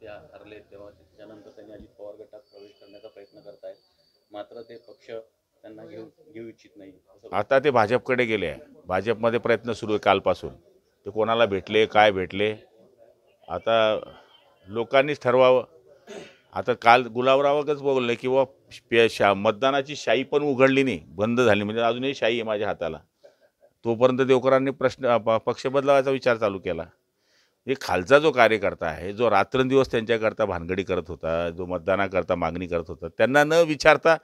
जेव्हा ते हरले तेव्हा त्याच्यानंतर त्यांनी अजित पवार गटात प्रवेश करण्याचा प्रयत्न करतायत, मात्र ते पक्ष त्यांना घेऊ इच्छित नाही. आता ते भाजपकडे गेले आहे. भाजपमध्ये प्रयत्न सुरू आहे कालपासून. ते कोणाला भेटले, काय भेटले, आता लोकांनीच ठरवावं. आता काल गुलाबरावच बोलले की मतदानाची शाई पण उघडली नाही, बंद झाली, म्हणजे अजूनही शाई आहे माझ्या हाताला. तोपर्यंत देवकरांनी पक्ष बदलावायचा विचार चालू केला. हे खालचा जो कार्यकर्ता आहे, जो रात्रंदिवस त्यांच्याकरता भानगडी करत होता, जो मतदानाकरता मागणी करत होता, त्यांना न विचारता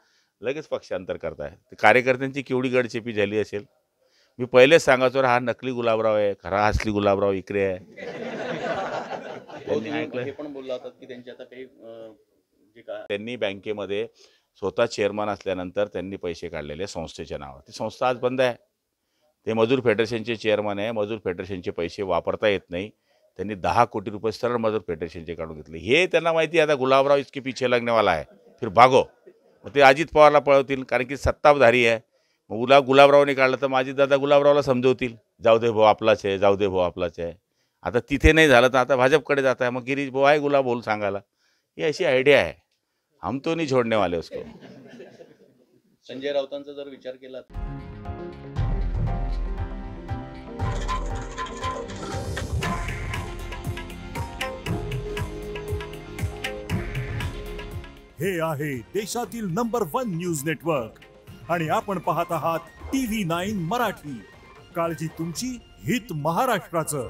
लगेच पक्षांतर करताय. कार्यकर्त्यांची केवढी गडचेपी झाली असेल. मी पहिलेच सांगायचो, हा नकली गुलाबराव आहे, खरा असली गुलाबराव इकडे आहे. त्यांनी ऐकलं. हे पण बोलला होता की त्यांची आता काही त्यांनी बँकेमध्ये स्वतः चेअरमन असल्यानंतर त्यांनी पैसे काढलेले संस्थेच्या नावावर. ती संस्था आज बंद आहे. ते मजूर फेडरेशनचे चेअरमन आहे. मजूर फेडरेशनचे पैसे वापरता येत नाही. त्यांनी 10 कोटी रुपये सरळ मजूर फेडरेशनचे काढून घेतले. हे त्यांना माहिती आहे आता गुलाबराव इसके पीछे लगने वाला है, फिर भागो. मग ते अजित पवारला पळवतील, कारण की सत्ताधारी आहे. मग गुलाबरावने काढलं तर माझी दादा गुलाबरावला समजवतील, जाऊ दे भाऊ आपलाच आहे, जाऊ दे भाऊ आपलाच आहे. आता तिथे नाही झालं तर आता भाजपकडे जात आहे. मग गिरीश भाऊ आहे गुलाब बोल सांगायला. ही अशी आयडिया आहे. हम तो नहीं छोड़ने वाले उसको. संजय राऊतांचा जर विचार केला, हे आहे देशातील नंबर 1 न्यूज नेटवर्क आणि आपण पाहत आहात TV9 मराठी. काळजी तुमची, हित महाराष्ट्राचं.